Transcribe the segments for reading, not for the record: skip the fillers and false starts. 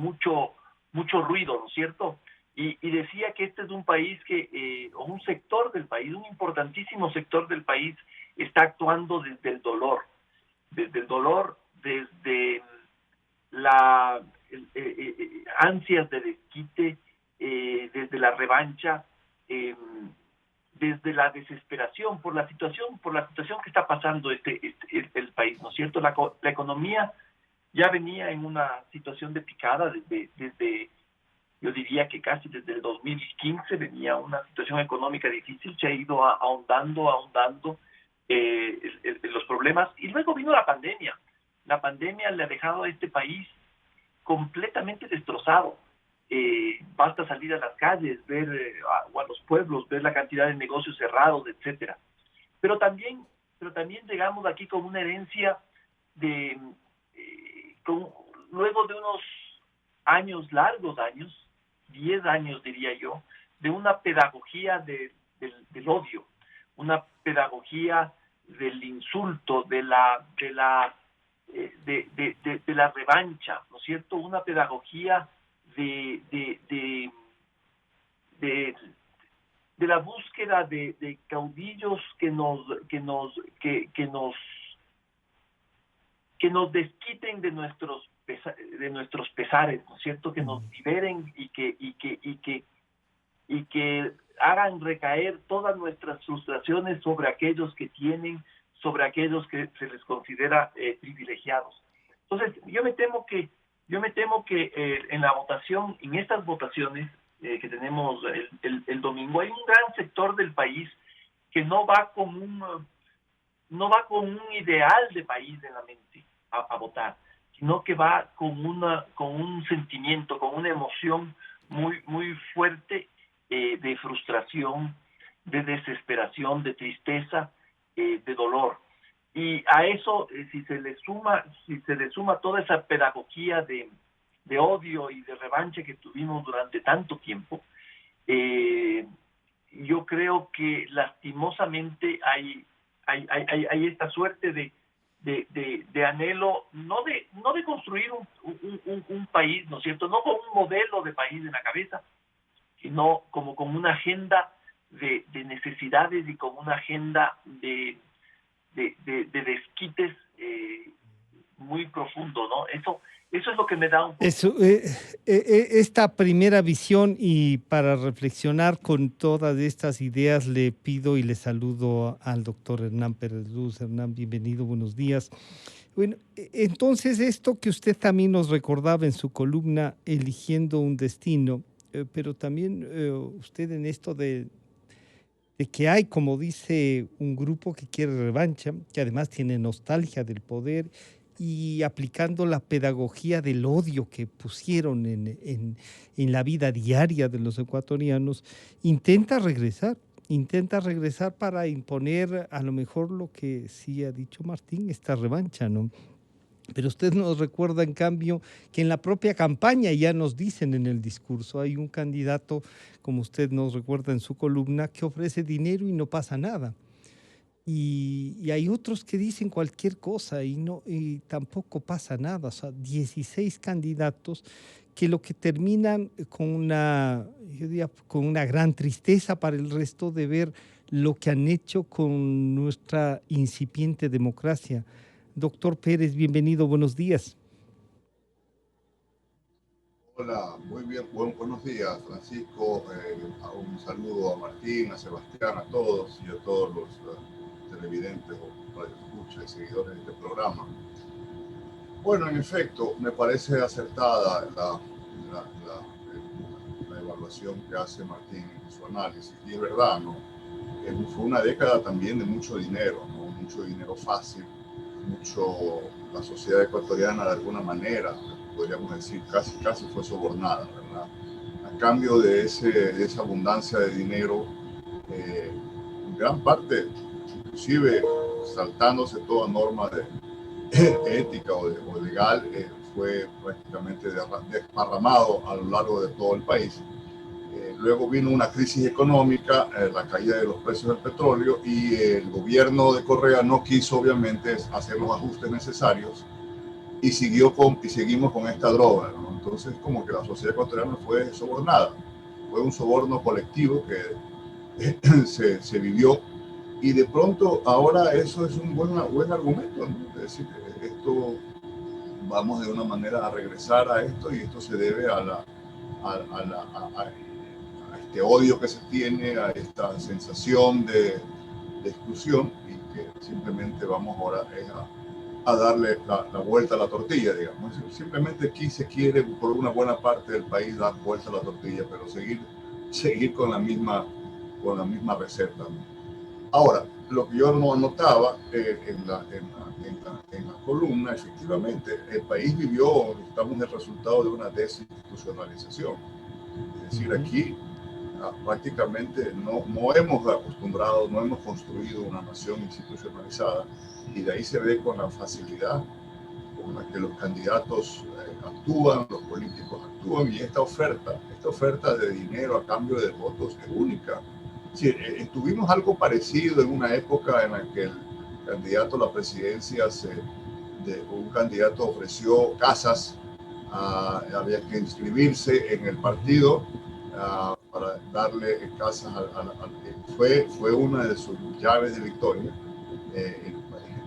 mucho ruido, ¿no es cierto? Y decía que este es un país o un sector del país, un importantísimo sector del país, está actuando desde el dolor, desde la ansias de desquite, desde la revancha, desde la desesperación por la situación que está pasando el país, ¿no es cierto? La economía ya venía en una situación de picada desde yo diría que casi desde el 2015 venía una situación económica difícil, se ha ido ahondando los problemas, y luego vino la pandemia. La pandemia le ha dejado a este país completamente destrozado. Basta salir a las calles, ver o a los pueblos, ver la cantidad de negocios cerrados, etcétera. Pero también llegamos aquí con una herencia de, luego de unos largos años, 10 años diría yo, de una pedagogía del odio, una pedagogía del insulto, de la revancha, ¿no es cierto? Una pedagogía de la búsqueda de caudillos que nos desquiten de nuestros pesares, ¿no es cierto? Que nos liberen y que hagan recaer todas nuestras frustraciones sobre aquellos que se les considera privilegiados. Entonces, yo me temo que en la votación, en estas votaciones que tenemos el domingo, hay un gran sector del país que no va con un ideal de país en la mente a votar, sino que va con un sentimiento, con una emoción muy fuerte de frustración, de desesperación, de tristeza, de dolor. Y a eso, si se le suma toda esa pedagogía de odio y de revancha que tuvimos durante tanto tiempo, yo creo que lastimosamente hay esta suerte de anhelo, no de construir un país, ¿no es cierto? No con un modelo de país en la cabeza, sino como con una agenda de necesidades y con una agenda de desquites muy profundo, ¿no? Eso es lo que me da un poco... Esta primera visión, y para reflexionar con todas estas ideas, le pido y le saludo al doctor Hernán Pérez Luz. Hernán, bienvenido, buenos días. Bueno, entonces esto que usted también nos recordaba en su columna, Eligiendo un Destino, pero también usted en esto de que hay, como dice, un grupo que quiere revancha, que además tiene nostalgia del poder, y aplicando la pedagogía del odio que pusieron en la vida diaria de los ecuatorianos, intenta regresar para imponer a lo mejor lo que sí ha dicho Martín, esta revancha, ¿no? Pero usted nos recuerda, en cambio, que en la propia campaña ya nos dicen en el discurso, hay un candidato, como usted nos recuerda en su columna, que ofrece dinero y no pasa nada. Y hay otros que dicen cualquier cosa y tampoco pasa nada. O sea, 16 candidatos que lo que terminan yo diría, con una gran tristeza para el resto de ver lo que han hecho con nuestra incipiente democracia. Doctor Pérez, bienvenido, buenos días. Hola, muy bien, buenos días, Francisco. Un saludo a Martín, a Sebastián, a todos y a todos los televidentes o radioescuchas y seguidores de este programa. Bueno, en efecto, me parece acertada la evaluación que hace Martín en su análisis. Y es verdad, ¿no? Fue una década también de mucho dinero, ¿no? Mucho dinero fácil. La sociedad ecuatoriana de alguna manera, podríamos decir, casi fue sobornada, ¿verdad? A cambio de esa abundancia de dinero, en gran parte, inclusive saltándose toda norma de ética o legal, fue prácticamente desparramado a lo largo de todo el país. Luego vino una crisis económica, la caída de los precios del petróleo, y el gobierno de Correa no quiso obviamente hacer los ajustes necesarios y seguimos con esta droga, ¿no? Entonces, como que la sociedad ecuatoriana fue sobornada, fue un soborno colectivo que se vivió, y de pronto ahora eso es un buen argumento, ¿no? Es decir, esto, vamos de una manera a regresar a esto, y esto se debe a este odio que se tiene, a esta sensación de exclusión, y que simplemente vamos ahora a darle la vuelta a la tortilla, digamos. Simplemente aquí se quiere, por una buena parte del país, dar vuelta a la tortilla, pero seguir con la misma receta, ¿no? Ahora, lo que yo no notaba en la columna, efectivamente, el país estamos el resultado de una desinstitucionalización. Es decir, aquí prácticamente no hemos acostumbrado, no hemos construido una nación institucionalizada, y de ahí se ve con la facilidad con la que los candidatos actúan, los políticos actúan, y esta oferta de dinero a cambio de votos es única. Sí, tuvimos algo parecido en una época en la que el candidato a la presidencia, un candidato ofreció casas, había que inscribirse en el partido para darle casas fue una de sus llaves de victoria.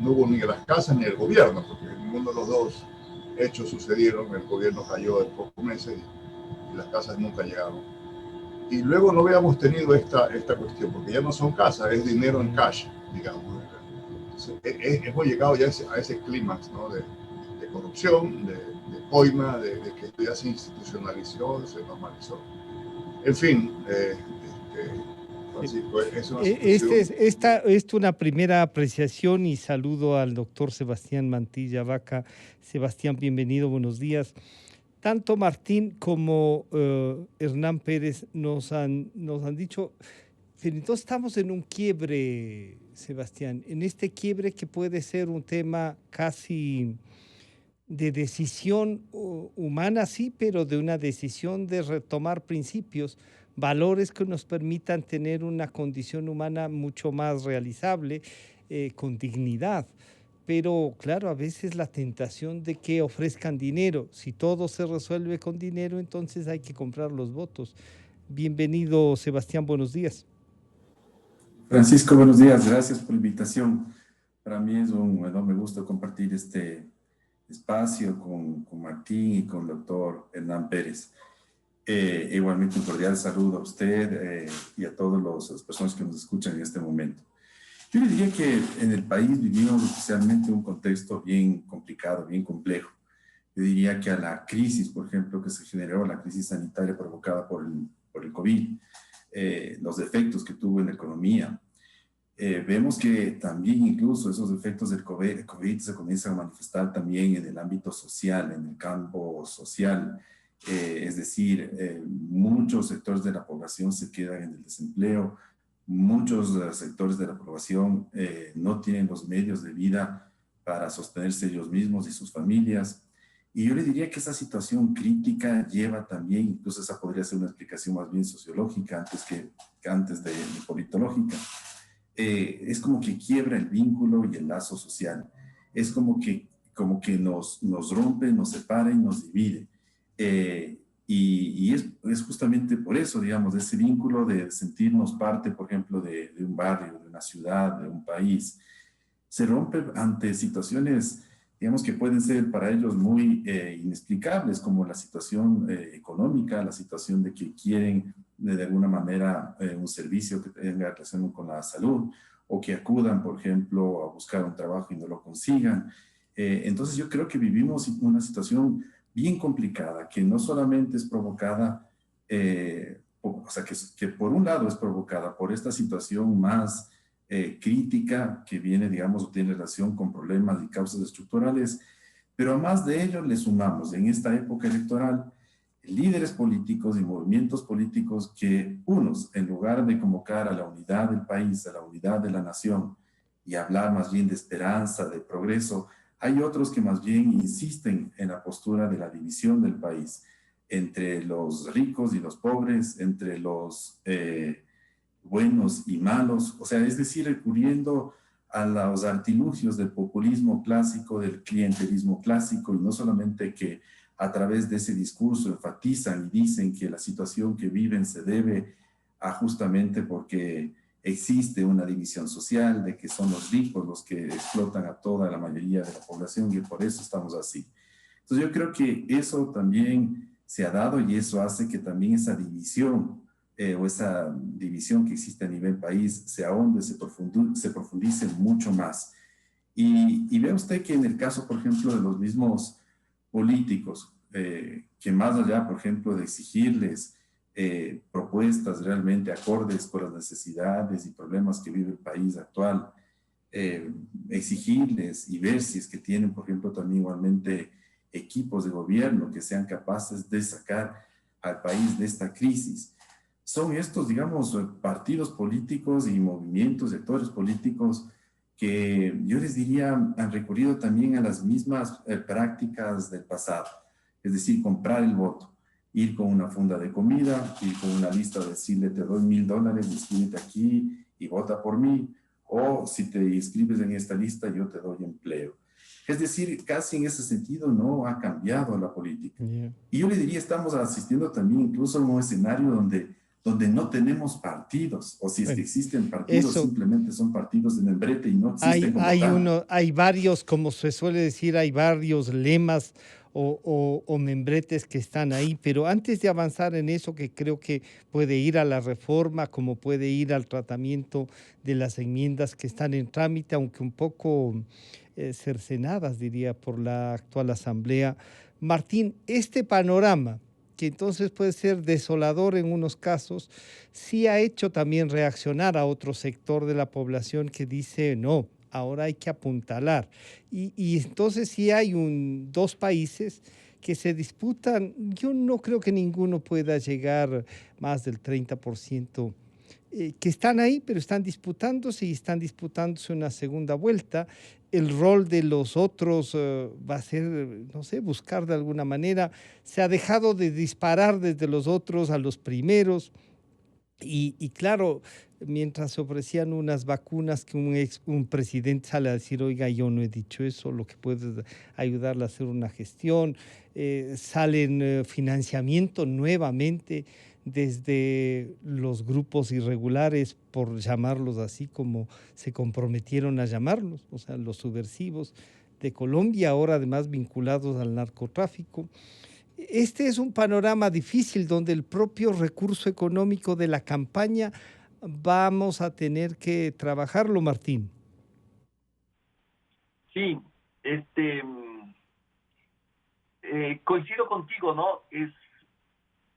No hubo ni las casas ni el gobierno, porque ninguno de los dos hechos sucedieron. El gobierno cayó en pocos meses y las casas nunca llegaron. Y luego no habíamos tenido esta cuestión, porque ya no son casas, es dinero en cash, digamos. Entonces, hemos llegado ya a ese clímax, ¿no? de corrupción, de coima, de que esto ya se institucionalizó, se normalizó. En fin, Francisco, es una situación... Esta es una primera apreciación, y saludo al doctor Sebastián Mantilla Vaca. Sebastián, bienvenido, buenos días. Tanto Martín como Hernán Pérez nos han dicho, entonces estamos en un quiebre, Sebastián, en este quiebre que puede ser un tema casi de decisión humana, sí, pero de una decisión de retomar principios, valores que nos permitan tener una condición humana mucho más realizable, con dignidad. Pero claro, a veces la tentación de que ofrezcan dinero. Si todo se resuelve con dinero, entonces hay que comprar los votos. Bienvenido, Sebastián, buenos días. Francisco, buenos días, gracias por la invitación. Para mí es un enorme gusto compartir este espacio con Martín y con el doctor Hernán Pérez. Igualmente un cordial saludo a usted y a todas las personas que nos escuchan en este momento. Yo le diría que en el país vivimos especialmente un contexto bien complicado, bien complejo. Yo diría que a la crisis, por ejemplo, que se generó, la crisis sanitaria provocada por el COVID, los efectos que tuvo en la economía, vemos que también incluso esos efectos del COVID se comienzan a manifestar también en el ámbito social, en el campo social. Es decir, muchos sectores de la población se quedan en el desempleo, muchos sectores de la población no tienen los medios de vida para sostenerse ellos mismos y sus familias. Y yo le diría que esa situación crítica lleva también, incluso esa podría ser una explicación más bien sociológica antes de politológica. Es como que quiebra el vínculo y el lazo social. Es como que nos rompe, nos separa y nos divide. Y es justamente por eso, digamos, ese vínculo de sentirnos parte, por ejemplo, de un barrio, de una ciudad, de un país, se rompe ante situaciones, digamos, que pueden ser para ellos muy inexplicables, como la situación económica, la situación de que quieren de alguna manera un servicio que tenga relación con la salud, o que acudan, por ejemplo, a buscar un trabajo y no lo consigan. Entonces yo creo que vivimos una situación bien complicada, que no solamente es provocada, o sea, que por un lado es provocada por esta situación más crítica que viene, digamos, tiene relación con problemas y causas estructurales, pero a más de ello le sumamos en esta época electoral líderes políticos y movimientos políticos que unos, en lugar de convocar a la unidad del país, a la unidad de la nación y hablar más bien de esperanza, de progreso, hay otros que más bien insisten en la postura de la división del país entre los ricos y los pobres, entre los buenos y malos, o sea, es decir, recurriendo a los artilugios del populismo clásico, del clientelismo clásico, y no solamente que a través de ese discurso enfatizan y dicen que la situación que viven se debe a justamente porque existe una división social, de que son los ricos los que explotan a toda la mayoría de la población y por eso estamos así. Entonces yo creo que eso también se ha dado y eso hace que también esa división o esa división que existe a nivel país se ahonde, se profundice mucho más. Y ve usted que en el caso, por ejemplo, de los mismos políticos, que más allá, por ejemplo, de exigirles propuestas realmente acordes con las necesidades y problemas que vive el país actual, exigirles y ver si es que tienen, por ejemplo, también igualmente equipos de gobierno que sean capaces de sacar al país de esta crisis. Son estos, digamos, partidos políticos y movimientos, sectores políticos que yo les diría han recurrido también a las mismas prácticas del pasado, es decir, comprar el voto, ir con una funda de comida, ir con una lista, decirle te doy $1000, inscríbete aquí y vota por mí, o si te inscribes en esta lista yo te doy empleo. Es decir, casi en ese sentido no ha cambiado la política. Yeah. Y yo le diría, estamos asistiendo también incluso a un escenario donde no tenemos partidos, o si es que existen partidos, simplemente son partidos de membrete y no existen como tal. Hay varios, como se suele decir, hay varios lemas o membretes que están ahí, pero antes de avanzar en eso, que creo que puede ir a la reforma, como puede ir al tratamiento de las enmiendas que están en trámite, aunque un poco cercenadas, diría, por la actual Asamblea. Martín, este panorama, que entonces puede ser desolador en unos casos, sí ha hecho también reaccionar a otro sector de la población que dice, no, ahora hay que apuntalar. Y entonces sí hay dos países que se disputan, yo no creo que ninguno pueda llegar más del 30%, que están ahí, pero están disputándose y están disputándose una segunda vuelta. El rol de los otros va a ser, no sé, buscar de alguna manera. Se ha dejado de disparar desde los otros a los primeros. Y claro, mientras se ofrecían unas vacunas que un presidente sale a decir, oiga, yo no he dicho eso, lo que puede ayudarle a hacer una gestión, salen financiamiento nuevamente desde los grupos irregulares, por llamarlos así como se comprometieron a llamarlos, o sea, los subversivos de Colombia, ahora además vinculados al narcotráfico. Este es un panorama difícil donde el propio recurso económico de la campaña vamos a tener que trabajarlo, Martín. Sí, coincido contigo, ¿no?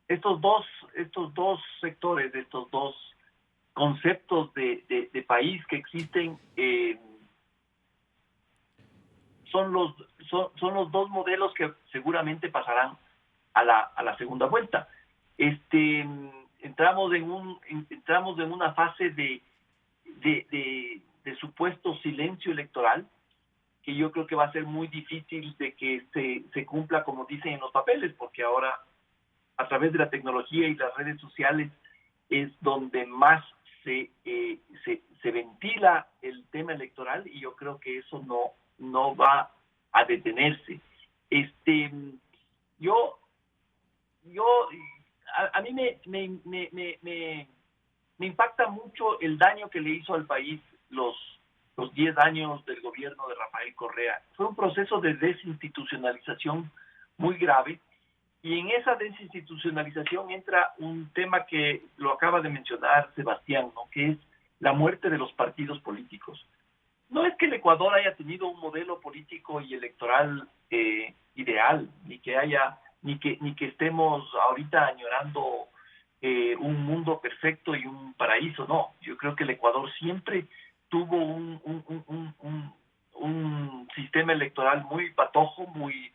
Estos dos sectores, estos dos conceptos de país que existen, son los dos modelos que seguramente pasarán a la segunda vuelta. Entramos en una fase de supuesto silencio electoral, que yo creo que va a ser muy difícil de que se cumpla como dicen en los papeles, porque ahora a través de la tecnología y las redes sociales es donde más se ventila el tema electoral, y yo creo que eso no va a detenerse. A mí me impacta mucho el daño que le hizo al país los 10 años del gobierno de Rafael Correa. Fue un proceso de desinstitucionalización muy grave, y en esa desinstitucionalización entra un tema que lo acaba de mencionar Sebastián, ¿no? Que es la muerte de los partidos políticos. No es que el Ecuador haya tenido un modelo político y electoral ideal, ni que estemos ahorita añorando un mundo perfecto y un paraíso, no. Yo creo que el Ecuador siempre tuvo un sistema electoral muy patojo, muy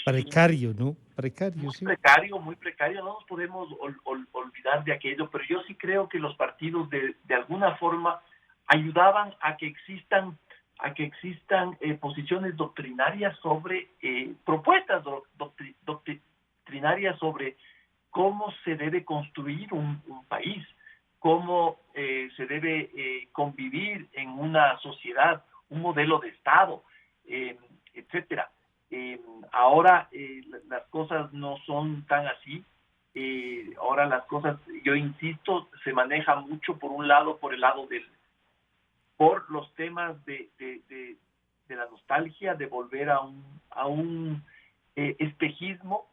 precario, ¿no? Precario, muy sí. Muy precario. No nos podemos olvidar de aquello, pero yo sí creo que los partidos de alguna forma ayudaban a que existan posiciones doctrinarias sobre propuestas doctrinarias sobre cómo se debe construir un país. cómo se debe convivir en una sociedad, un modelo de Estado, etcétera. Ahora las cosas no son tan así. Ahora las cosas, yo insisto, se maneja mucho por un lado, por los temas de la nostalgia, de volver a un espejismo,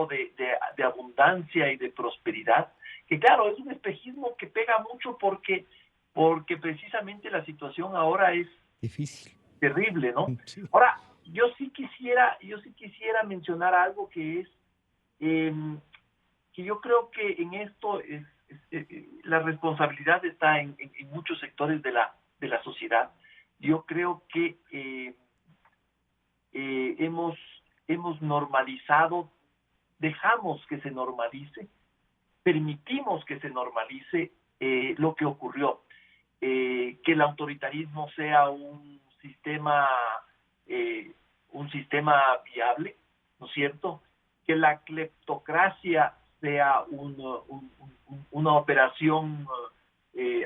de abundancia y de prosperidad, que claro, es un espejismo que pega mucho porque precisamente la situación ahora es difícil, terrible, ¿no? Sí. Ahora, yo sí quisiera mencionar algo que es que yo creo que en esto la responsabilidad está en muchos sectores de la sociedad. Yo creo que hemos normalizado, dejamos que se normalice, permitimos que se normalice lo que ocurrió, que el autoritarismo sea un sistema viable, ¿no es cierto? Que la cleptocracia sea una operación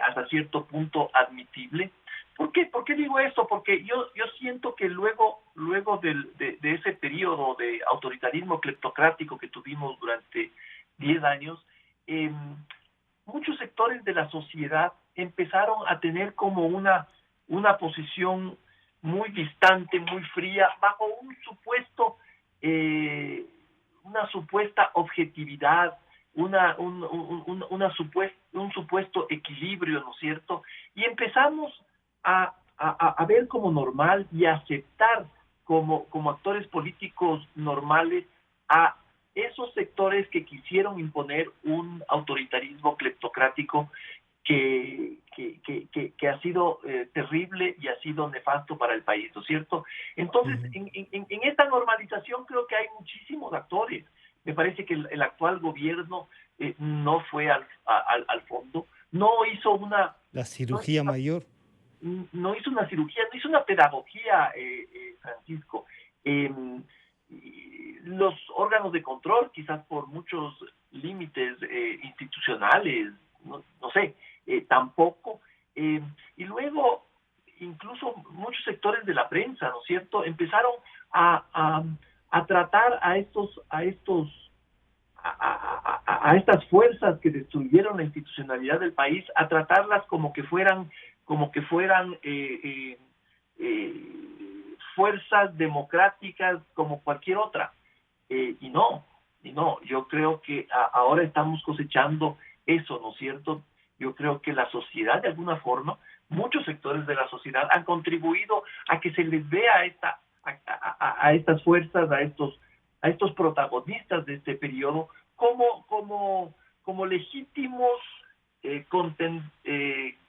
hasta cierto punto admitible. ¿Por qué digo esto? Porque yo siento que luego de ese periodo de autoritarismo cleptocrático que tuvimos durante 10 años, muchos sectores de la sociedad empezaron a tener como una posición muy distante, muy fría, bajo una supuesta objetividad, un supuesto equilibrio, ¿no es cierto? Y empezamos a ver como normal y a aceptar como actores políticos normales a esos sectores que quisieron imponer un autoritarismo cleptocrático que ha sido terrible y ha sido nefasto para el país, ¿no es cierto? Entonces, en esta normalización creo que hay muchísimos actores. Me parece que el actual gobierno no fue al fondo, no hizo la cirugía mayor. No hizo una cirugía, no hizo una pedagogía, Francisco. Los órganos de control, quizás por muchos límites institucionales, no sé, tampoco. Y luego, incluso muchos sectores de la prensa, ¿no es cierto?, empezaron a tratar a estas fuerzas que destruyeron la institucionalidad del país, a tratarlas como que fueran fuerzas democráticas como cualquier otra. Y no, yo creo que ahora estamos cosechando eso, ¿no es cierto? Yo creo que la sociedad, de alguna forma, muchos sectores de la sociedad han contribuido a que se les vea a estas fuerzas, a estos protagonistas de este periodo como legítimos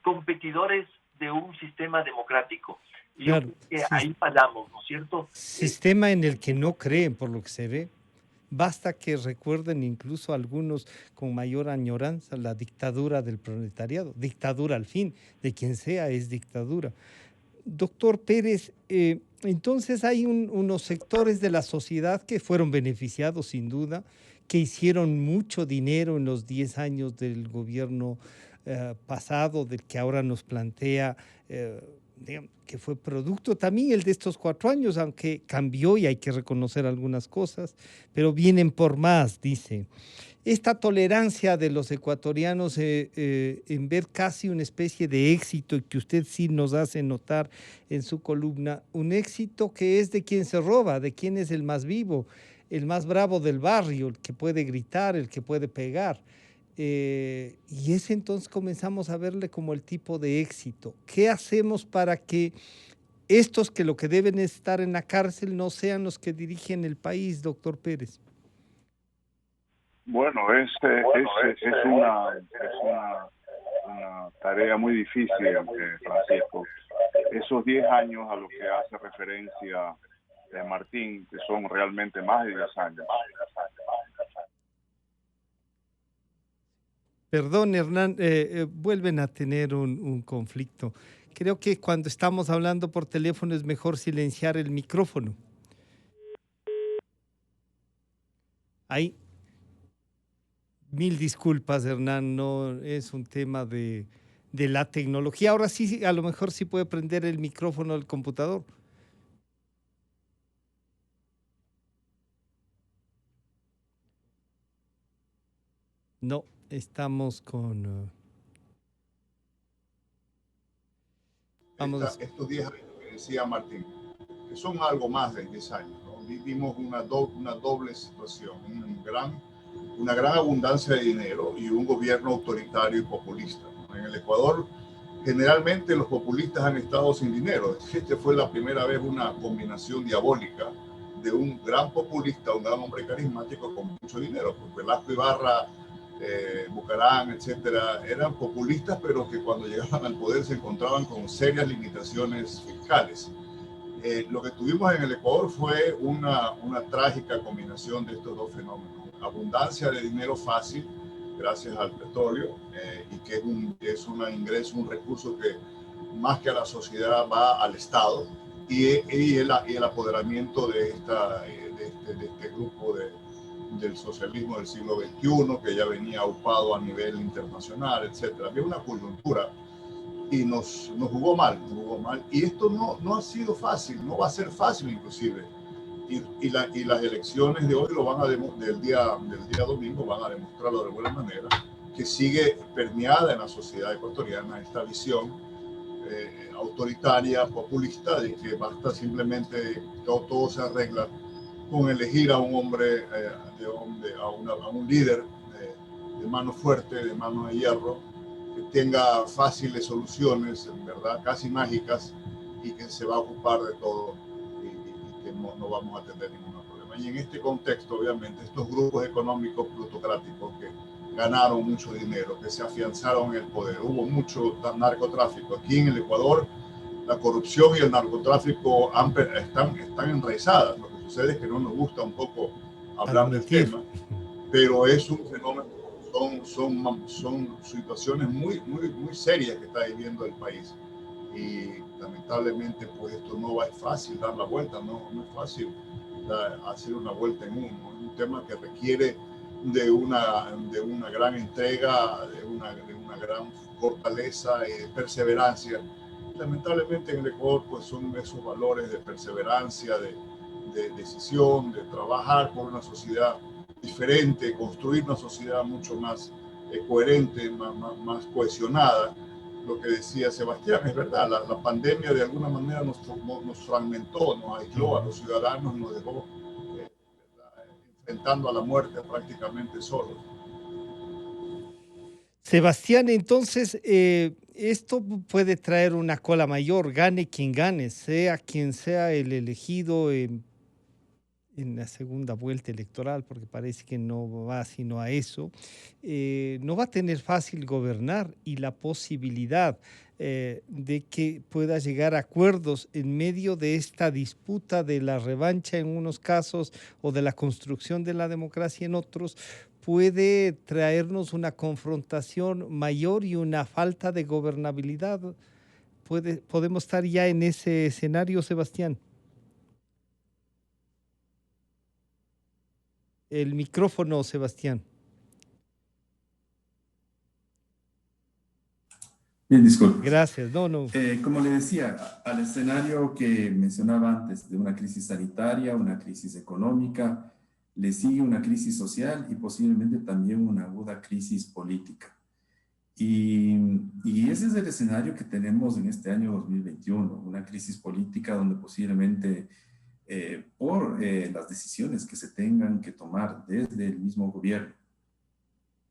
competidores de un sistema democrático. Y claro, yo creo que ahí fallamos, ¿no es cierto? Sistema en el que no creen, por lo que se ve. Basta que recuerden incluso algunos con mayor añoranza la dictadura del proletariado. Dictadura al fin, de quien sea es dictadura. Doctor Pérez, entonces hay unos sectores de la sociedad que fueron beneficiados sin duda, que hicieron mucho dinero en los 10 años del gobierno pasado, del que ahora nos plantea, digamos, que fue producto también el de estos 4 años, aunque cambió y hay que reconocer algunas cosas, pero vienen por más, dice. Esta tolerancia de los ecuatorianos en ver casi una especie de éxito, y que usted sí nos hace notar en su columna, un éxito que es de quien se roba, de quien es el más vivo, el más bravo del barrio, el que puede gritar, el que puede pegar. Y ese entonces comenzamos a verle como el tipo de éxito. ¿Qué hacemos para que estos que lo que deben estar en la cárcel no sean los que dirigen el país, doctor Pérez? Bueno, es una tarea muy difícil, Francisco. Esos 10 años a los que hace referencia Martín, que son realmente más de 10 años. Perdón, Hernán, vuelven a tener un conflicto. Creo que cuando estamos hablando por teléfono es mejor silenciar el micrófono. Ahí. Mil disculpas, Hernán, no es un tema de la tecnología. Ahora sí, a lo mejor sí puede prender el micrófono del computador. No, estamos con... vamos. Estos 10 años que decía Martín, que son algo más de 10 años, ¿no? Vivimos una doble situación, una gran abundancia de dinero y un gobierno autoritario y populista, ¿no? En el Ecuador, generalmente los populistas han estado sin dinero. Este fue la primera vez una combinación diabólica de un gran populista, un gran hombre carismático con mucho dinero. Pues Velasco Ibarra, Bucarán, etcétera, eran populistas, pero que cuando llegaban al poder se encontraban con serias limitaciones fiscales. Lo que tuvimos en el Ecuador fue una trágica combinación de estos dos fenómenos. Abundancia de dinero fácil, gracias al petróleo, y que es un ingreso, un recurso que más que a la sociedad va al Estado, y el apoderamiento de este grupo del socialismo del siglo XXI, que ya venía aupado a nivel internacional, etcétera. Había una coyuntura y nos jugó mal, y esto no ha sido fácil, no va a ser fácil inclusive, y las elecciones de hoy del día domingo van a demostrarlo de buena manera, que sigue permeada en la sociedad ecuatoriana esta visión autoritaria, populista, de que basta simplemente, todo se arregla con elegir a un hombre, a un líder de mano fuerte, de mano de hierro, que tenga fáciles soluciones, en verdad, casi mágicas, y que se va a ocupar de todo y que no vamos a tener ningún problema. Y en este contexto, obviamente, estos grupos económicos plutocráticos que ganaron mucho dinero, que se afianzaron en el poder, hubo mucho narcotráfico. Aquí en el Ecuador, la corrupción y el narcotráfico están enraizadas. Lo que sucede es que no nos gusta un poco hablar del tema, pero es un fenómeno, son situaciones muy serias que está viviendo el país. Y lamentablemente, pues esto no es fácil dar la vuelta, no es fácil hacer una vuelta en uno. Es un tema que requiere de una gran entrega, de una gran fortaleza y perseverancia. Lamentablemente en el Ecuador, pues son esos valores de perseverancia, de decisión, de trabajar por una sociedad diferente, construir una sociedad mucho más coherente, más cohesionada. Lo que decía Sebastián es verdad, la pandemia de alguna manera nos fragmentó, nos aisló a los ciudadanos, nos dejó enfrentando a la muerte prácticamente solos. Sebastián, entonces, esto puede traer una cola mayor, gane quien gane, sea quien sea el elegido en la segunda vuelta electoral, porque parece que no va sino a eso. No va a tener fácil gobernar, y la posibilidad de que pueda llegar a acuerdos en medio de esta disputa de la revancha en unos casos o de la construcción de la democracia en otros, puede traernos una confrontación mayor y una falta de gobernabilidad. ¿Podemos estar ya en ese escenario, Sebastián? El micrófono, Sebastián. Bien, disculpe. Gracias, no. Como le decía, al escenario que mencionaba antes de una crisis sanitaria, una crisis económica, le sigue una crisis social y posiblemente también una aguda crisis política. Y ese es el escenario que tenemos en este año 2021, una crisis política donde posiblemente por las decisiones que se tengan que tomar desde el mismo gobierno,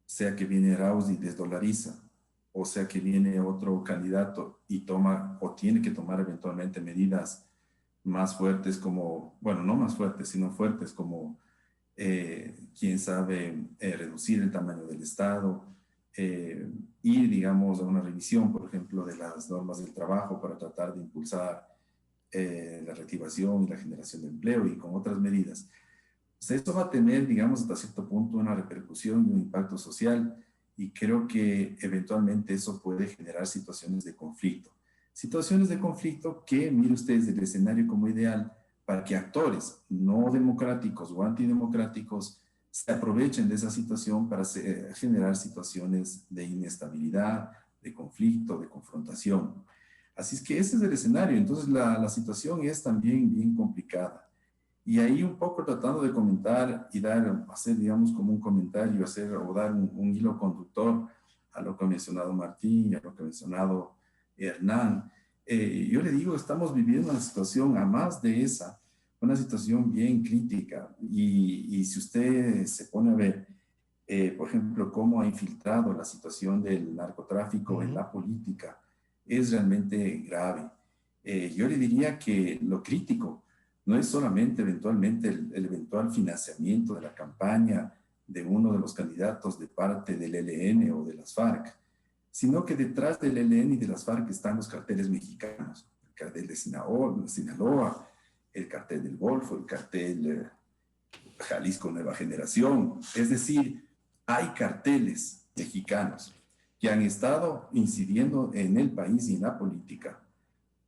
sea que viene Arauz y desdolariza, o sea que viene otro candidato y toma o tiene que tomar eventualmente medidas más fuertes como, bueno, no más fuertes, sino fuertes como, quién sabe, reducir el tamaño del Estado, ir, digamos, a una revisión, por ejemplo, de las normas del trabajo para tratar de impulsar la reactivación y la generación de empleo y con otras medidas. Pues esto va a tener, digamos, hasta cierto punto una repercusión y un impacto social, y creo que eventualmente eso puede generar situaciones de conflicto. Situaciones de conflicto que, mire ustedes, el escenario como ideal para que actores no democráticos o antidemocráticos se aprovechen de esa situación para generar situaciones de inestabilidad, de conflicto, de confrontación. Así es que ese es el escenario. Entonces la situación es también bien complicada. Y ahí un poco tratando de comentar y hacer, digamos, como un comentario, o dar un hilo conductor a lo que ha mencionado Martín y a lo que ha mencionado Hernán. Yo le digo, estamos viviendo una situación, a más de esa, una situación bien crítica. Y si usted se pone a ver, por ejemplo, cómo ha infiltrado la situación del narcotráfico en la política, es realmente grave. Yo le diría que lo crítico no es solamente eventualmente el eventual financiamiento de la campaña de uno de los candidatos de parte del ELN o de las FARC, sino que detrás del ELN y de las FARC están los carteles mexicanos, el cartel de Sinaloa, el cartel del Golfo, el cartel Jalisco Nueva Generación. Es decir, hay carteles mexicanos que han estado incidiendo en el país y en la política,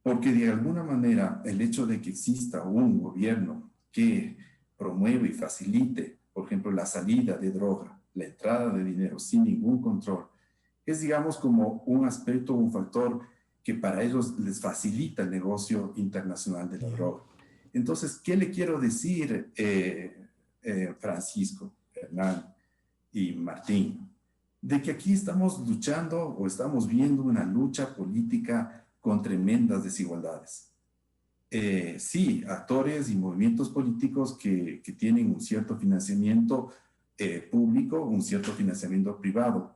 porque de alguna manera el hecho de que exista un gobierno que promueve y facilite, por ejemplo, la salida de droga, la entrada de dinero sin ningún control, es, digamos, como un aspecto, un factor que para ellos les facilita el negocio internacional de la droga. Entonces, ¿qué le quiero decir, Francisco, Hernán y Martín? De que aquí estamos luchando o estamos viendo una lucha política con tremendas desigualdades. Sí, actores y movimientos políticos que tienen un cierto financiamiento público, un cierto financiamiento privado,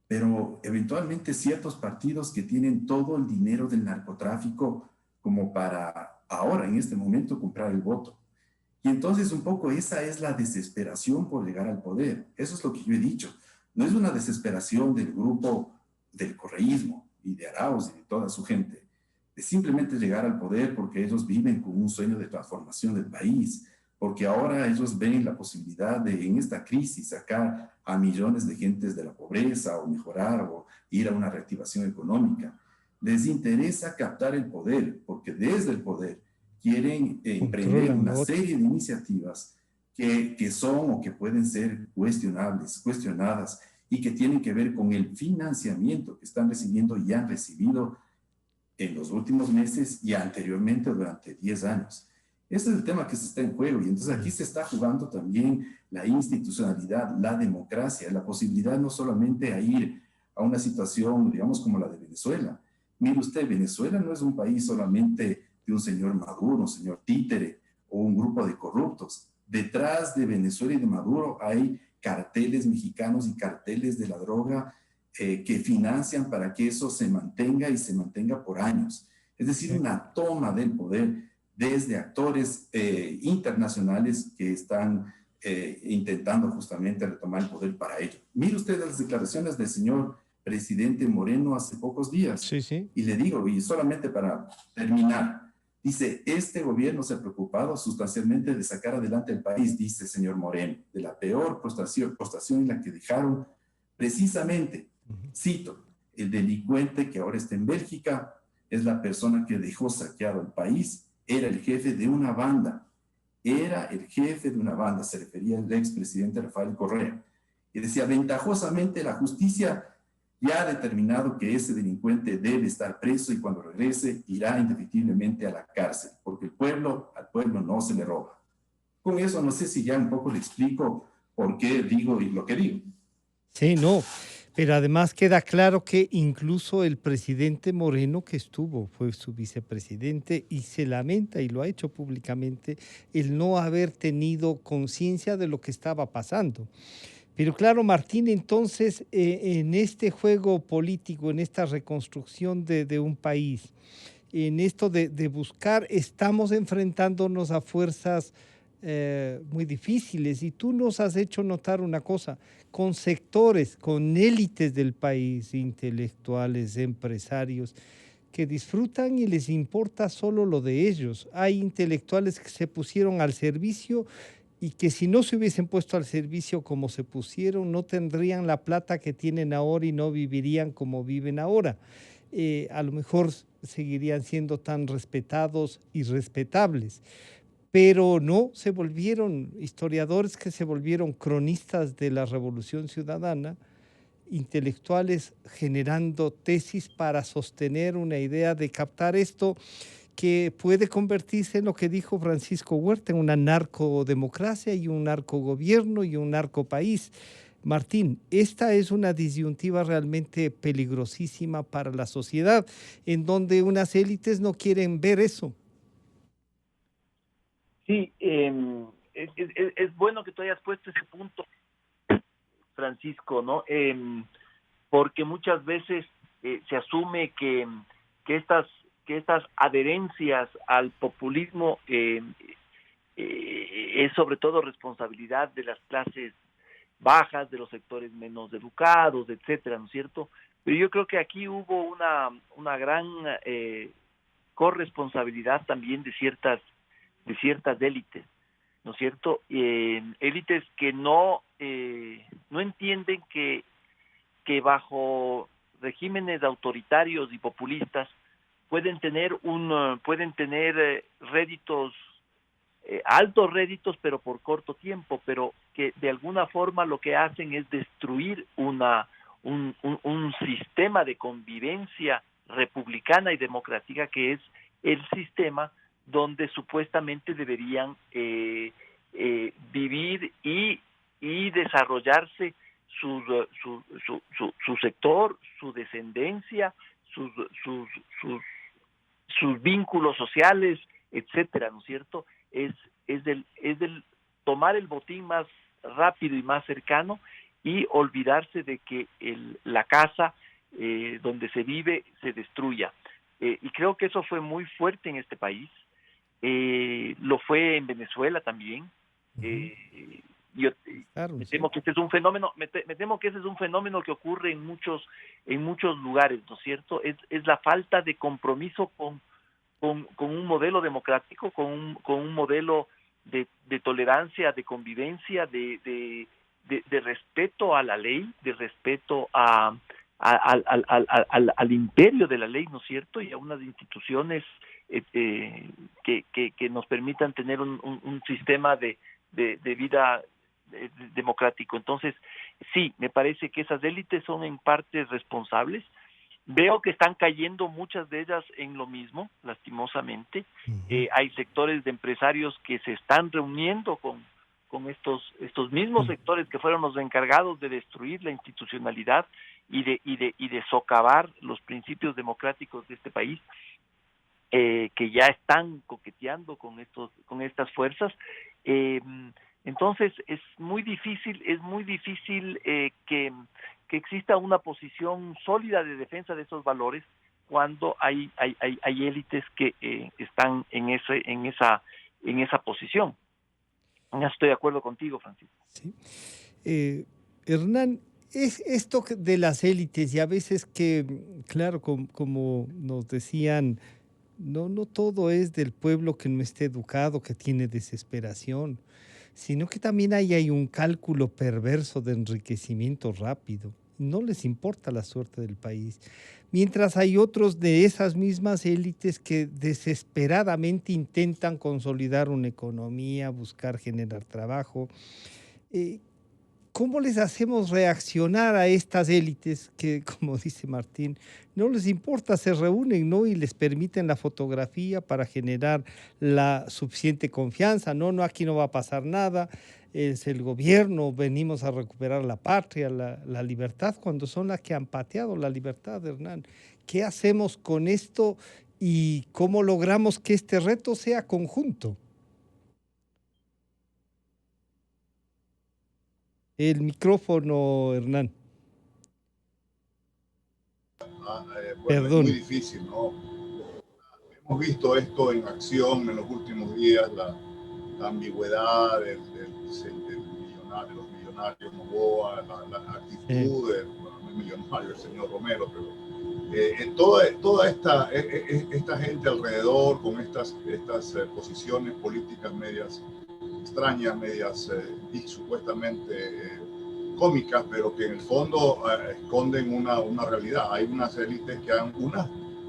pero eventualmente ciertos partidos que tienen todo el dinero del narcotráfico como para ahora, en este momento, comprar el voto. Y entonces un poco esa es la desesperación por llegar al poder. Eso es lo que yo he dicho. No es una desesperación del grupo del correísmo y de Arauz y de toda su gente, de simplemente llegar al poder porque ellos viven con un sueño de transformación del país, porque ahora ellos ven la posibilidad de, en esta crisis, sacar a millones de gentes de la pobreza o mejorar o ir a una reactivación económica. Les interesa captar el poder, porque desde el poder quieren emprender una serie de iniciativas que son o que pueden ser cuestionadas y que tienen que ver con el financiamiento que están recibiendo y han recibido en los últimos meses y anteriormente durante 10 años. Ese es el tema que se está en juego y entonces aquí se está jugando también la institucionalidad, la democracia, la posibilidad no solamente a ir a una situación, digamos, como la de Venezuela. Mire usted, Venezuela no es un país solamente de un señor Maduro, un señor títere o un grupo de corruptos. Detrás de Venezuela y de Maduro hay carteles mexicanos y carteles de la droga que financian para que eso se mantenga y se mantenga por años. Es decir, una toma del poder desde actores internacionales que están intentando justamente retomar el poder para ello. Mire usted las declaraciones del señor presidente Moreno hace pocos días. Sí, sí. Y le digo, y solamente para terminar, dice, este gobierno se ha preocupado sustancialmente de sacar adelante el país, dice el señor Moreno, de la peor postración en la que dejaron precisamente, cito, el delincuente que ahora está en Bélgica es la persona que dejó saqueado el país, era el jefe de una banda, se refería al expresidente Rafael Correa, y decía, ventajosamente la justicia ya ha determinado que ese delincuente debe estar preso y cuando regrese irá indefectiblemente a la cárcel, porque al pueblo no se le roba. Con eso no sé si ya un poco le explico por qué digo lo que digo. Sí, no, pero además queda claro que incluso el presidente Moreno que fue su vicepresidente y se lamenta y lo ha hecho públicamente el no haber tenido conciencia de lo que estaba pasando. Pero claro, Martín, entonces en este juego político, en esta reconstrucción de un país, en esto de buscar, estamos enfrentándonos a fuerzas muy difíciles y tú nos has hecho notar una cosa, con sectores, con élites del país, intelectuales, empresarios, que disfrutan y les importa solo lo de ellos. Hay intelectuales que se pusieron al servicio y que si no se hubiesen puesto al servicio como se pusieron, no tendrían la plata que tienen ahora y no vivirían como viven ahora. A lo mejor seguirían siendo tan respetados y respetables. pero no, se volvieron historiadores que se volvieron cronistas de la Revolución Ciudadana, intelectuales generando tesis para sostener una idea de captar esto que puede convertirse en lo que dijo Francisco Huerta, en una narcodemocracia y un narcogobierno y un narcopaís. Martín, esta es una disyuntiva realmente peligrosísima para la sociedad, en donde unas élites no quieren ver eso. Sí, es bueno que tú hayas puesto ese punto, Francisco, ¿no? Porque muchas veces se asume que estas adherencias al populismo es sobre todo responsabilidad de las clases bajas, de los sectores menos educados, etcétera, ¿no es cierto? Pero yo creo que aquí hubo una gran corresponsabilidad también de ciertas élites, ¿no es cierto? Élites que no entienden que bajo regímenes autoritarios y populistas pueden tener réditos, altos réditos, pero por corto tiempo, pero que de alguna forma lo que hacen es destruir un sistema de convivencia republicana y democrática, que es el sistema donde supuestamente deberían vivir y desarrollarse su sector, su descendencia, sus vínculos sociales, etcétera, ¿no es cierto? Es del tomar el botín más rápido y más cercano y olvidarse de que la casa donde se vive se destruya. Y creo que eso fue muy fuerte en este país. Lo fue en Venezuela también. Yo Claro, me sí. temo que este es un fenómeno, me temo que ese es un fenómeno que ocurre en muchos lugares, ¿no es cierto? Es la falta de compromiso con un modelo democrático, con un modelo de tolerancia, de convivencia, de respeto a la ley, de respeto al imperio de la ley, ¿no es cierto? Y a unas instituciones que nos permitan tener un sistema de vida democrático. Entonces, sí, me parece que esas élites son en parte responsables. Veo que están cayendo muchas de ellas en lo mismo, lastimosamente. Hay sectores de empresarios que se están reuniendo con estos mismos sectores que fueron los encargados de destruir la institucionalidad y de socavar los principios democráticos de este país, que ya están coqueteando con estas fuerzas. Entonces es muy difícil que exista una posición sólida de defensa de esos valores cuando hay élites que están en esa posición. Ya estoy de acuerdo contigo, Francisco. Sí. Hernán, es esto de las élites y a veces que, claro, como nos decían, no todo es del pueblo que no esté educado, que tiene desesperación, sino que también hay un cálculo perverso de enriquecimiento rápido. No les importa la suerte del país. Mientras hay otros de esas mismas élites que desesperadamente intentan consolidar una economía, buscar generar trabajo. ¿Cómo les hacemos reaccionar a estas élites que, como dice Martín, no les importa, se reúnen, ¿no? Y les permiten la fotografía para generar la suficiente confianza, no, aquí no va a pasar nada, es el gobierno, venimos a recuperar la patria, la libertad, cuando son las que han pateado la libertad, Hernán. ¿Qué hacemos con esto y cómo logramos que este reto sea conjunto? El micrófono, Hernán. Bueno, es Perdón. muy difícil, ¿no? Hemos visto esto en acción en los últimos días, la ambigüedad de los millonarios Noboa, la actitud del millonario, el señor Romero, pero toda esta gente alrededor con estas posiciones políticas medias extrañas, medias supuestamente cómicas, pero que en el fondo esconden una realidad. Hay unas élites que han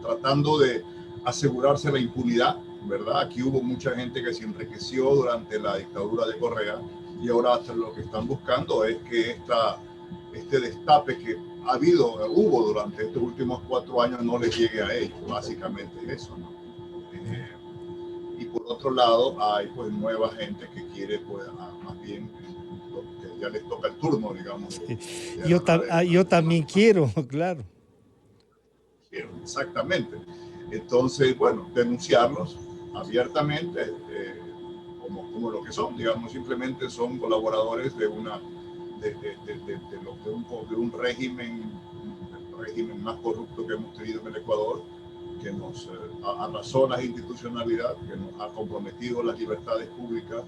tratando de asegurarse la impunidad ¿verdad? Aquí hubo mucha gente que se enriqueció durante la dictadura de Correa y ahora lo que están buscando es que este destape que hubo durante estos últimos 4 años no les llegue a ellos, básicamente es eso, ¿no? Y por otro lado hay pues nueva gente que quiere pues más bien que ya les toca el turno, digamos. Yo también quiero, claro. Exactamente. Entonces, bueno, denunciarlos abiertamente como lo que son, digamos, simplemente son colaboradores de un régimen, el régimen más corrupto que hemos tenido en el Ecuador, que nos arrasó la institucionalidad, que nos ha comprometido las libertades públicas,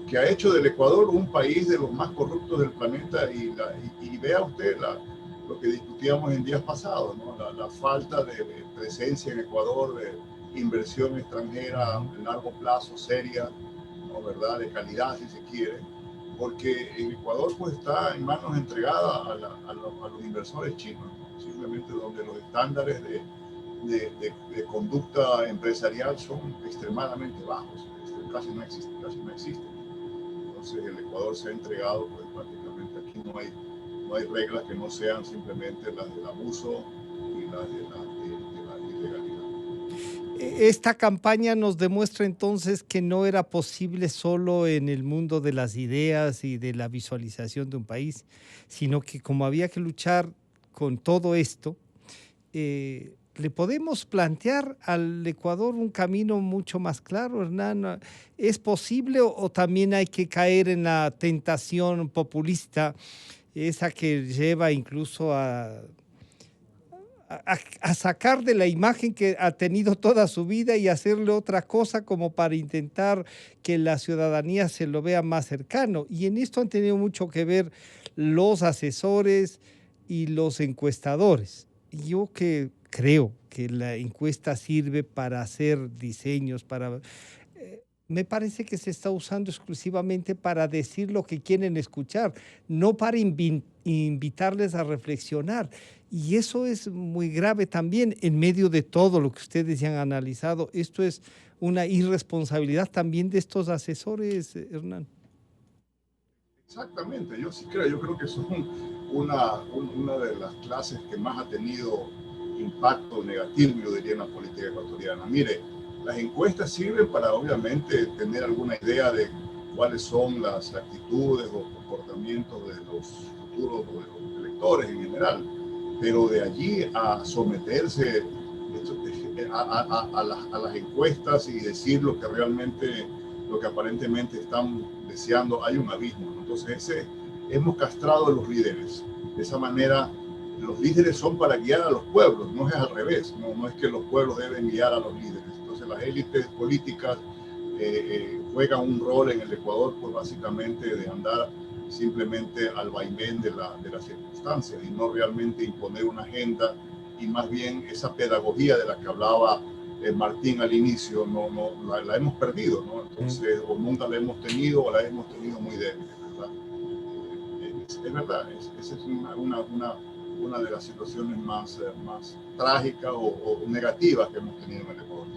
que ha hecho del Ecuador un país de los más corruptos del planeta y vea usted lo que discutíamos en días pasados, ¿no? La falta de presencia en Ecuador, de inversión extranjera a largo plazo, seria, ¿no? ¿Verdad? De calidad, si se quiere, porque en Ecuador pues está en manos entregadas a los inversores chinos, ¿no? Simplemente donde los estándares de conducta empresarial son extremadamente bajos, casi no existen. Entonces el Ecuador se ha entregado, pues prácticamente aquí no hay reglas que no sean simplemente las del abuso y las de la ilegalidad. Esta campaña nos demuestra entonces que no era posible solo en el mundo de las ideas y de la visualización de un país, sino que como había que luchar con todo esto, le podemos plantear al Ecuador un camino mucho más claro, Hernán. ¿Es posible o también hay que caer en la tentación populista, esa que lleva incluso a sacar de la imagen que ha tenido toda su vida y hacerle otra cosa como para intentar que la ciudadanía se lo vea más cercano? Y en esto han tenido mucho que ver los asesores y los encuestadores. Yo que creo que la encuesta sirve para hacer diseños, me parece que se está usando exclusivamente para decir lo que quieren escuchar, no para invitarles a reflexionar. Y eso es muy grave también en medio de todo lo que ustedes ya han analizado. Esto es una irresponsabilidad también de estos asesores, Hernán. Exactamente, yo creo que son una de las clases que más ha tenido impacto negativo, yo diría, en la política ecuatoriana. Mire, las encuestas sirven para obviamente tener alguna idea de cuáles son las actitudes o comportamientos de los futuros o de los electores en general, pero de allí a someterse a las encuestas y decir lo que aparentemente están deseando, hay un abismo, ¿no? Entonces hemos castrado a los líderes. De esa manera, los líderes son para guiar a los pueblos, no es al revés, no es que los pueblos deben guiar a los líderes. Entonces las élites políticas juegan un rol en el Ecuador, pues básicamente de andar simplemente al vaivén de las circunstancias y no realmente imponer una agenda, y más bien esa pedagogía de la que hablaba Martín al inicio, la hemos perdido, ¿no? Entonces, o nunca la hemos tenido o la hemos tenido muy débil, ¿verdad? Es verdad, esa es una de las situaciones más trágicas o negativas que hemos tenido en el Ecuador.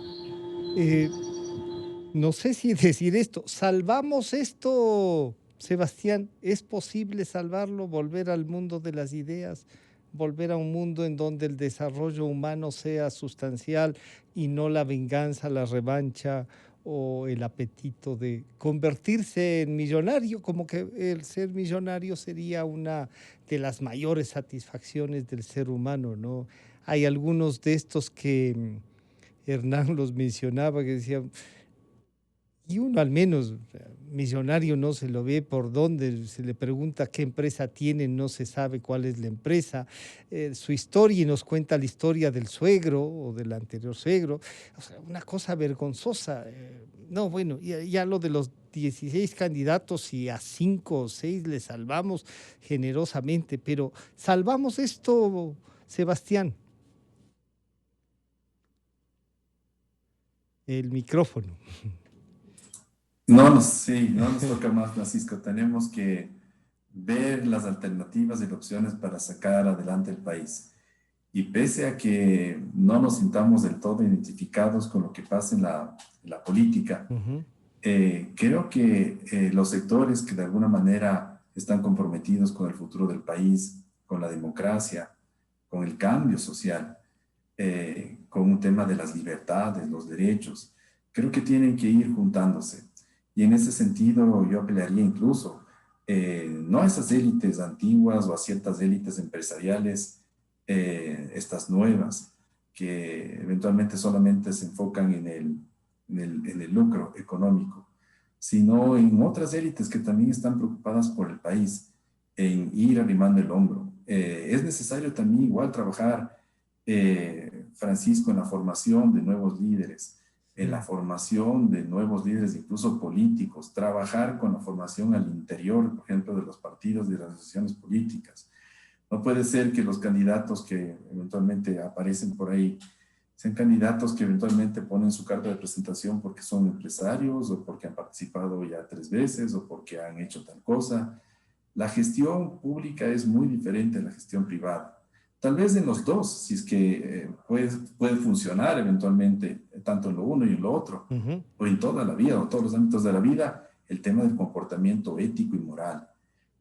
No sé si decir esto, ¿salvamos esto, Sebastián? ¿Es posible salvarlo, volver al mundo de las ideas, volver a un mundo en donde el desarrollo humano sea sustancial y no la venganza, la revancha o el apetito de convertirse en millonario? Como que el ser millonario sería una de las mayores satisfacciones del ser humano, ¿no? Hay algunos de estos que Hernán los mencionaba, que decían, y uno al menos millonario no se lo ve por dónde, se le pregunta qué empresa tiene, no se sabe cuál es la empresa, su historia, y nos cuenta la historia del suegro o del anterior suegro, o sea, una cosa vergonzosa. No, bueno, ya lo de los 16 candidatos y a 5 o 6 le salvamos generosamente, pero ¿salvamos esto, Sebastián? El micrófono. No nos toca más, Francisco. Tenemos que ver las alternativas y opciones para sacar adelante el país. Y pese a que no nos sintamos del todo identificados con lo que pasa en la política, creo que los sectores que de alguna manera están comprometidos con el futuro del país, con la democracia, con el cambio social, con un tema de las libertades, los derechos, creo que tienen que ir juntándose. Y en ese sentido yo apelaría incluso no a esas élites antiguas o a ciertas élites empresariales, estas nuevas, que eventualmente solamente se enfocan en el lucro económico, sino en otras élites que también están preocupadas por el país, en ir arrimando el hombro. Es necesario también igual trabajar, Francisco, en la formación de nuevos líderes, en la formación de nuevos líderes, incluso políticos, trabajar con la formación al interior, por ejemplo, de los partidos, de las asociaciones políticas. No puede ser que los candidatos que eventualmente aparecen por ahí sean candidatos que eventualmente ponen su carta de presentación porque son empresarios o porque han participado ya 3 veces o porque han hecho tal cosa. La gestión pública es muy diferente a la gestión privada. Tal vez en los dos, si es que puede funcionar eventualmente, tanto en lo uno y en lo otro, o en toda la vida, o todos los ámbitos de la vida, el tema del comportamiento ético y moral.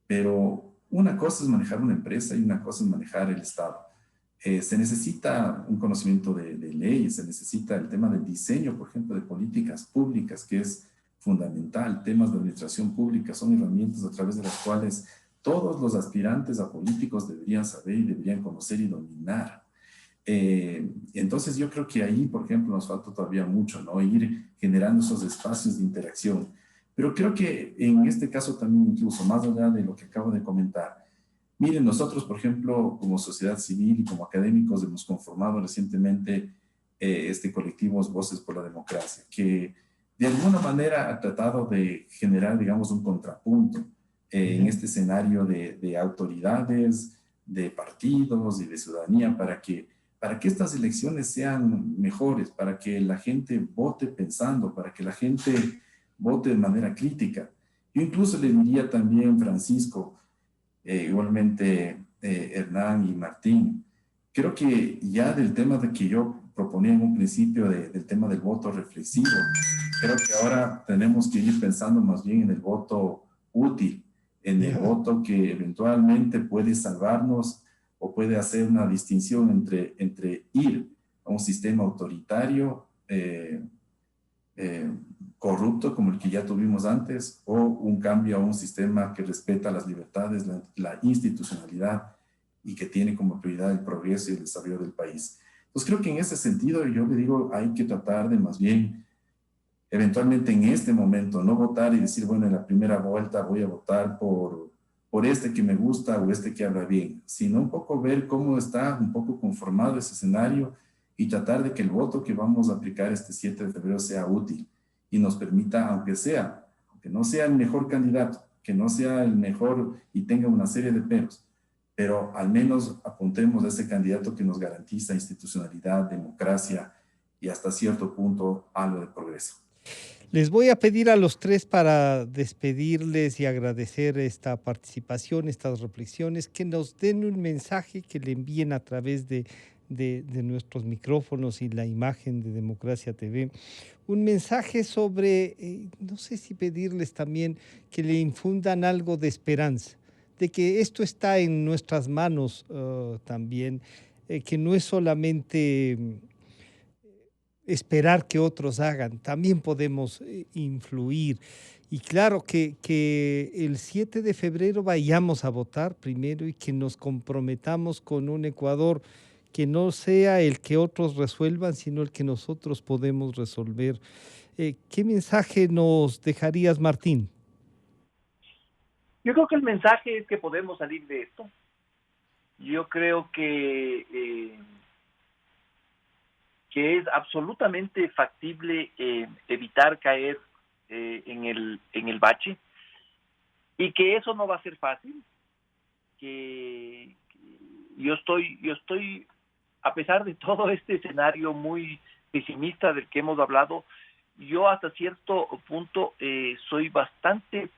Pero una cosa es manejar una empresa y una cosa es manejar el Estado. Se necesita un conocimiento de leyes, se necesita el tema del diseño, por ejemplo, de políticas públicas, que es fundamental. Temas de administración pública son herramientas a través de las cuales todos los aspirantes a políticos deberían saber y deberían conocer y dominar. Entonces yo creo que ahí, por ejemplo, nos falta todavía mucho, ¿no? Ir generando esos espacios de interacción. Pero creo que en este caso también, incluso más allá de lo que acabo de comentar, miren, nosotros, por ejemplo, como sociedad civil y como académicos hemos conformado recientemente este colectivo Voces por la Democracia, que de alguna manera ha tratado de generar, digamos, un contrapunto en este escenario de autoridades, de partidos y de ciudadanía para que estas elecciones sean mejores, para que la gente vote pensando, para que la gente vote de manera crítica. Yo incluso le diría también, Francisco, igualmente Hernán y Martín, creo que ya del tema de que yo proponía en un principio del tema del voto reflexivo, creo que ahora tenemos que ir pensando más bien en el voto útil, en el voto que eventualmente puede salvarnos o puede hacer una distinción entre ir a un sistema autoritario, corrupto como el que ya tuvimos antes, o un cambio a un sistema que respeta las libertades, la institucionalidad y que tiene como prioridad el progreso y el desarrollo del país. Pues creo que en ese sentido yo le digo, hay que tratar de más bien, eventualmente en este momento, no votar y decir, bueno, en la primera vuelta voy a votar por este que me gusta o este que habla bien, sino un poco ver cómo está un poco conformado ese escenario y tratar de que el voto que vamos a aplicar este 7 de febrero sea útil y nos permita, aunque no sea el mejor candidato, que no sea el mejor y tenga una serie de peros, pero al menos apuntemos a ese candidato que nos garantiza institucionalidad, democracia y hasta cierto punto algo de progreso. Les voy a pedir a los tres, para despedirles y agradecer esta participación, estas reflexiones, que nos den un mensaje, que le envíen a través de nuestros micrófonos y la imagen de Democracia TV, un mensaje sobre, no sé si pedirles también que le infundan algo de esperanza, de que esto está en nuestras manos también, que no es solamente esperar que otros hagan, también podemos influir. Y claro, que el 7 de febrero vayamos a votar primero y que nos comprometamos con un Ecuador que no sea el que otros resuelvan, sino el que nosotros podemos resolver. ¿Qué mensaje nos dejarías, Martín? Yo creo que el mensaje es que podemos salir de esto. Yo creo que es absolutamente factible evitar caer en el bache, y que eso no va a ser fácil, que yo estoy a pesar de todo este escenario muy pesimista del que hemos hablado, yo hasta cierto punto soy bastante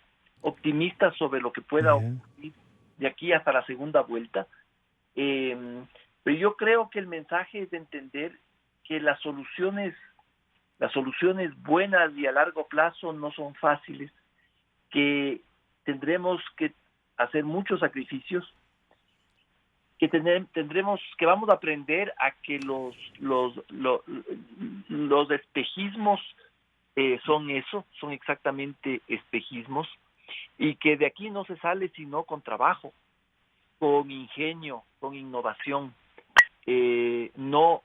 optimista sobre lo que pueda ocurrir de aquí hasta la segunda vuelta. Pero yo creo que el mensaje es de entender que las soluciones buenas y a largo plazo no son fáciles, que tendremos que hacer muchos sacrificios, que que vamos a aprender a que los espejismos son exactamente espejismos, y que de aquí no se sale sino con trabajo, con ingenio, con innovación, no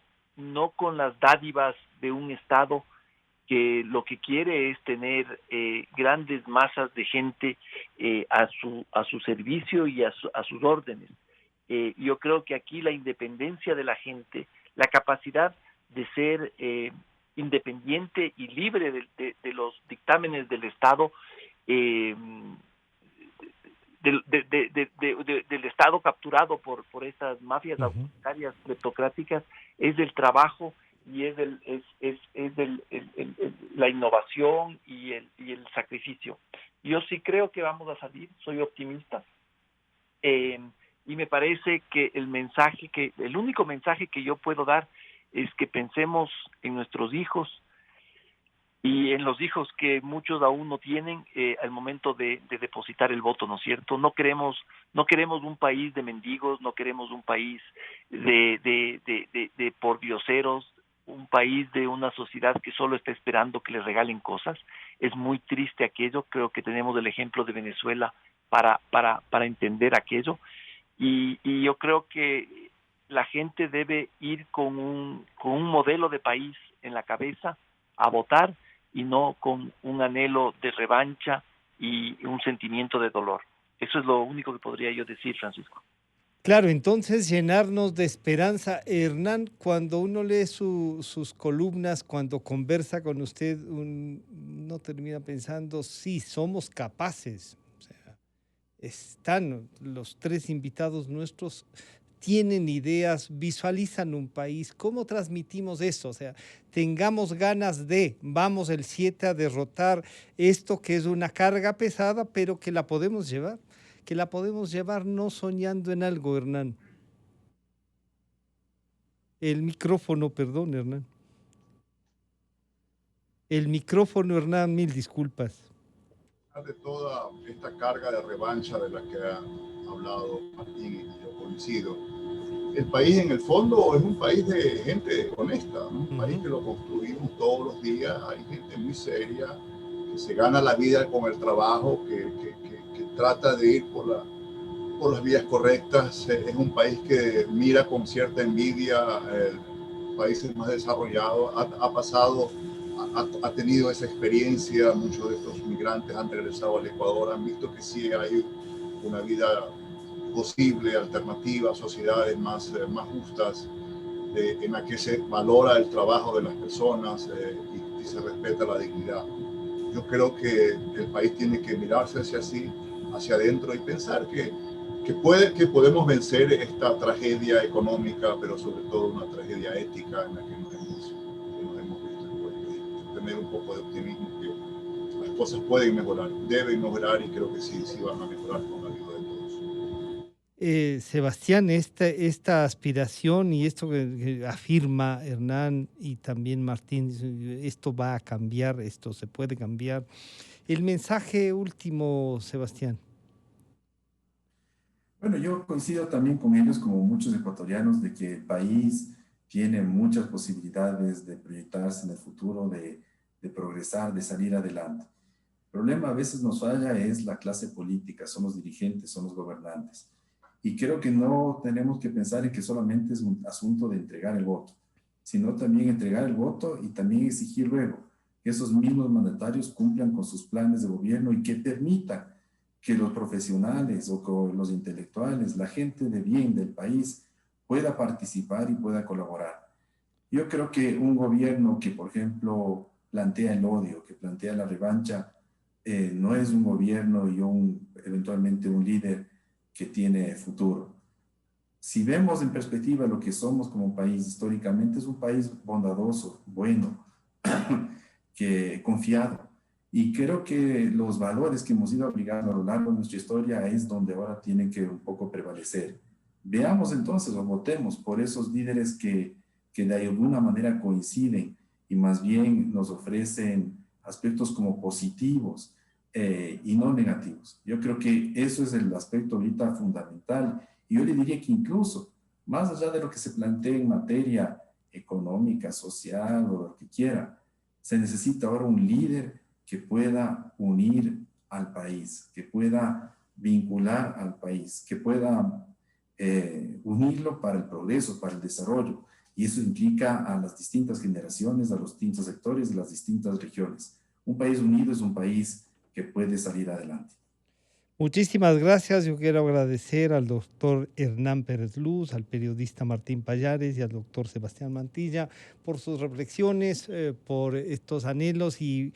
con las dádivas de un Estado que lo que quiere es tener grandes masas de gente a su servicio y a sus órdenes. Yo creo que aquí la independencia de la gente, la capacidad de ser independiente y libre de los dictámenes del Estado, del Estado capturado por estas mafias autoritarias kleptocráticas, es del trabajo y es la innovación y el sacrificio. Yo sí creo que vamos a salir, soy optimista, y me parece que el único mensaje que yo puedo dar es que pensemos en nuestros hijos y en los hijos que muchos aún no tienen al momento de depositar el voto, ¿no es cierto? No queremos un país de mendigos, no queremos un país de pordioseros, un país de una sociedad que solo está esperando que le regalen cosas. Es muy triste aquello. Creo que tenemos el ejemplo de Venezuela para entender aquello, y yo creo que la gente debe ir con un modelo de país en la cabeza a votar, y no con un anhelo de revancha y un sentimiento de dolor. Eso es lo único que podría yo decir, Francisco. Claro, entonces llenarnos de esperanza. Hernán, cuando uno lee sus columnas, cuando conversa con usted, uno termina pensando, sí, somos capaces. O sea, están los tres invitados nuestros, tienen ideas, visualizan un país. ¿Cómo transmitimos eso? O sea, tengamos ganas vamos el 7 a derrotar esto que es una carga pesada, pero que la podemos llevar. Que la podemos llevar no soñando en algo, Hernán. El micrófono, perdón, Hernán. El micrófono, Hernán, mil disculpas. De toda esta carga de revancha de la que ha hablado Martín, y yo coincido, el país en el fondo es un país de gente honesta, ¿no? Un país que lo construimos todos los días. Hay gente muy seria que se gana la vida con el trabajo, que trata de ir por las vías correctas. Es un país que mira con cierta envidia países más desarrollados. Ha tenido esa experiencia. Muchos de estos migrantes han regresado al Ecuador, han visto que sí hay una vida posible, alternativa, sociedades más justas, en la que se valora el trabajo de las personas y se respeta la dignidad. Yo creo que el país tiene que mirarse hacia adentro y pensar que podemos vencer esta tragedia económica, pero sobre todo una tragedia ética en la que nos hemos visto. Tener un poco de optimismo, que las cosas pueden mejorar, deben mejorar, y creo que sí van a mejorar con la ayuda de todos. Sebastián, esta aspiración y esto que afirma Hernán y también Martín, esto va a cambiar, esto se puede cambiar. El mensaje último, Sebastián. Bueno, yo coincido también con ellos, como muchos ecuatorianos, de que el país tiene muchas posibilidades de proyectarse en el futuro, de progresar, de salir adelante. El problema a veces nos falla es la clase política, son los dirigentes, son los gobernantes. Y creo que no tenemos que pensar en que solamente es un asunto de entregar el voto, sino también entregar el voto y también exigir luego que esos mismos mandatarios cumplan con sus planes de gobierno y que permitan que los profesionales o con los intelectuales, la gente de bien del país, pueda participar y pueda colaborar. Yo creo que un gobierno que, por ejemplo, plantea el odio, que plantea la revancha, no es un gobierno y eventualmente un líder que tiene futuro. Si vemos en perspectiva lo que somos como país, históricamente es un país bondadoso, bueno, confiado. Y creo que los valores que hemos ido aplicando a lo largo de nuestra historia es donde ahora tienen que un poco prevalecer. Veamos entonces o votemos por esos líderes que de alguna manera coinciden y más bien nos ofrecen aspectos como positivos y no negativos. Yo creo que eso es el aspecto ahorita fundamental. Y yo le diría que incluso, más allá de lo que se plantea en materia económica, social o lo que quiera, se necesita ahora un líder que pueda unir al país, que pueda vincular al país, que pueda unirlo para el progreso, para el desarrollo. Y eso implica a las distintas generaciones, a los distintos sectores, de las distintas regiones. Un país unido es un país que puede salir adelante. Muchísimas gracias. Yo quiero agradecer al doctor Hernán Pérez Luz, al periodista Martín Pallares y al doctor Sebastián Mantilla por sus reflexiones, por estos anhelos y